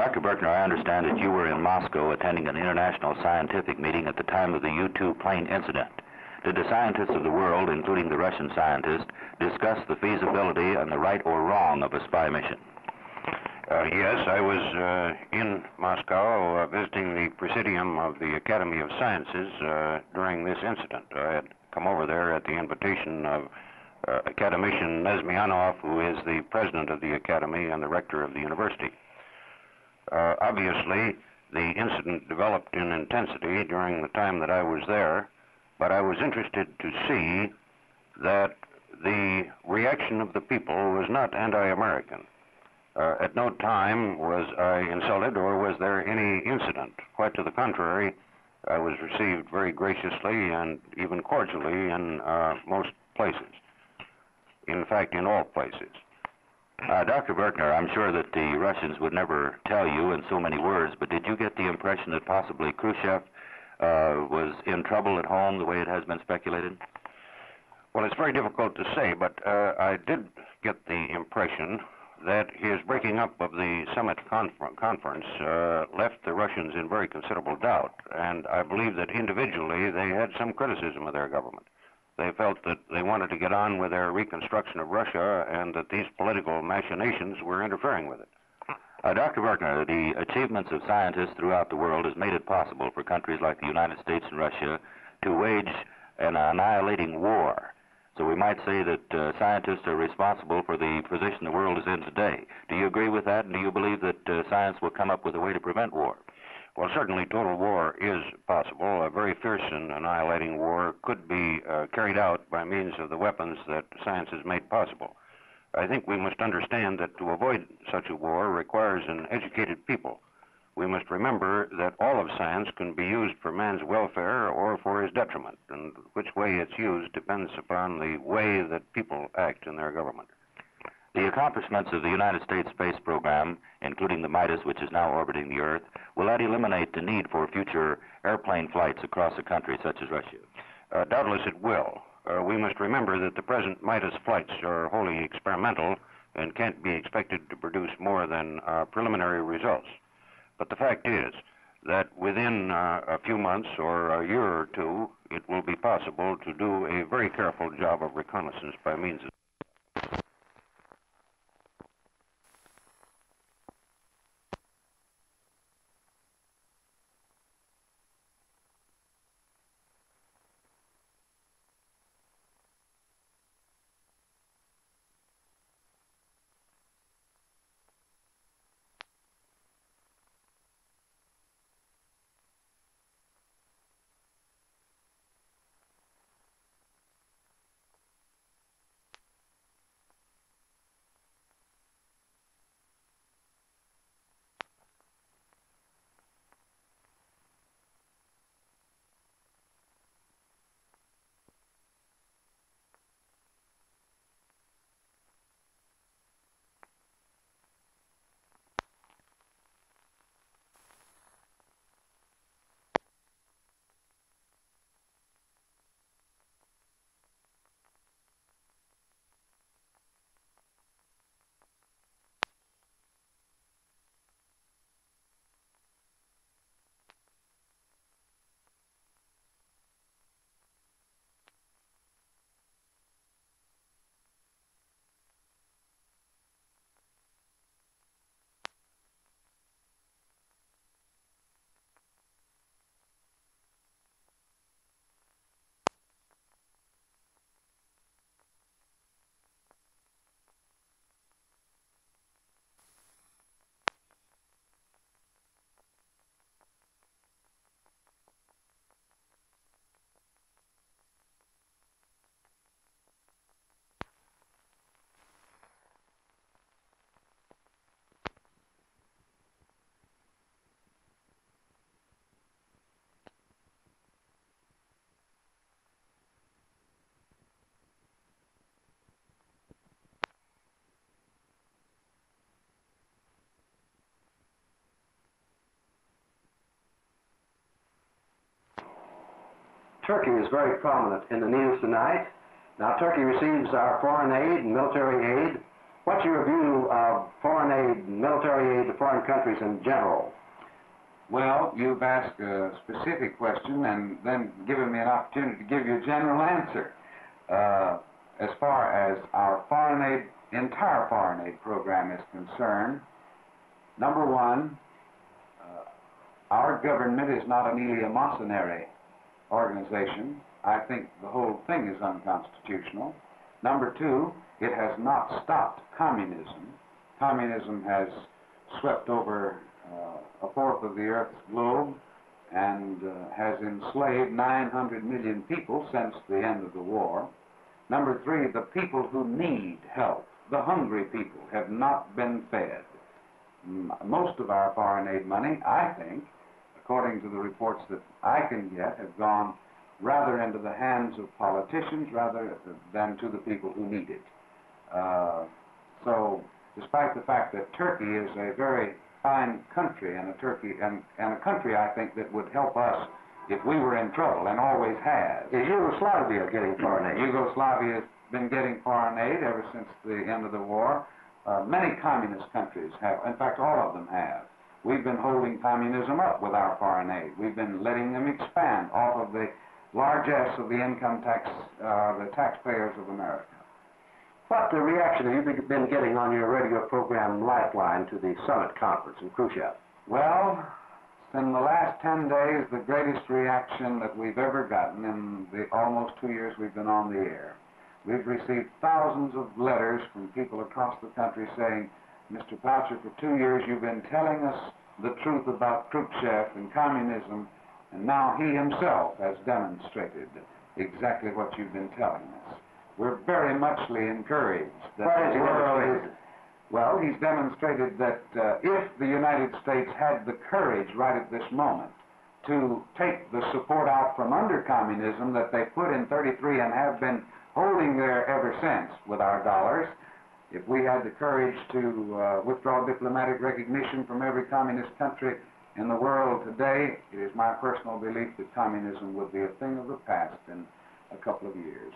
Dr. Berkner, I understand that you were in Moscow attending an international scientific meeting at the time of the U-2 plane incident. Did the scientists of the world, including the Russian scientists, discuss the feasibility and the right or wrong of a spy mission? Yes, I was in Moscow visiting the Presidium of the Academy of Sciences during this incident. I had come over there at the invitation of academician Nesmianov, who is the president of the Academy and the rector of the university. Obviously, the incident developed in intensity during the time that I was there, but I was interested to see that the reaction of the people was not anti-American. At no time was I insulted or was there any incident. Quite to the contrary, I was received very graciously and even cordially in most places. In fact, in all places. Dr. Berkner, I'm sure that the Russians would never tell you in so many words, but did you get the impression that possibly Khrushchev was in trouble at home the way it has been speculated? Well, it's very difficult to say, but I did get the impression that his breaking up of the summit conference left the Russians in very considerable doubt, and I believe that individually they had some criticism of their government. They felt that they wanted to get on with their reconstruction of Russia and that these political machinations were interfering with it. Dr. Berkner, the achievements of scientists throughout the world has made it possible for countries like the United States and Russia to wage an annihilating war. So we might say that scientists are responsible for the position the world is in today. Do you agree with that, and do you believe that science will come up with a way to prevent war? Well, certainly total war is possible. A very fierce and annihilating war could be carried out by means of the weapons that science has made possible. I think we must understand that to avoid such a war requires an educated people. We must remember that all of science can be used for man's welfare or for his detriment, and which way it's used depends upon the way that people act in their government. The accomplishments of the United States space program, including the Midas, which is now orbiting the Earth, will that eliminate the need for future airplane flights across a country such as Russia? Doubtless it will. We must remember that the present Midas flights are wholly experimental and can't be expected to produce more than preliminary results. But the fact is that within a few months or a year or two, it will be possible to do a very careful job of reconnaissance by means of Turkey is very prominent in the news tonight. Now, Turkey receives our foreign aid and military aid What's your view of foreign aid, military aid to foreign countries in general? Well, you've asked a specific question and then given me an opportunity to give you a general answer. As far as our entire foreign aid program is concerned, number one, our government is not an eleemosynary organization. I think the whole thing is unconstitutional. Number two, it has not stopped communism. Communism has swept over a fourth of the Earth's globe and has enslaved 900 million people since the end of the war. Number three, the people who need help, the hungry people, have not been fed. Most of our foreign aid money, I think, according to the reports that I can get, have gone rather into the hands of politicians rather than to the people who need it. So, despite the fact that Turkey is a very fine country and a country, I think, that would help us if we were in trouble, and always has. Is Yugoslavia getting foreign aid? Yugoslavia has been getting foreign aid ever since the end of the war. Many communist countries have, in fact, all of them have. We've been holding communism up with our foreign aid. We've been letting them expand off of the largesse of the income tax, the taxpayers of America. What reaction have you been getting on your radio program Lifeline to the summit conference in Khrushchev? Well, in the last 10 days, the greatest reaction that we've ever gotten in the almost 2 years we've been on the air. We've received thousands of letters from people across the country saying, Mr. Poucher, for 2 years you've been telling us the truth about Khrushchev and communism, and now he himself has demonstrated exactly what you've been telling us. We're very muchly encouraged that the world is... Well, he's demonstrated that if the United States had the courage right at this moment to take the support out from under communism that they put in 33 and have been holding there ever since with our dollars, if we had the courage to withdraw diplomatic recognition from every communist country in the world today, it is my personal belief that communism would be a thing of the past in a couple of years.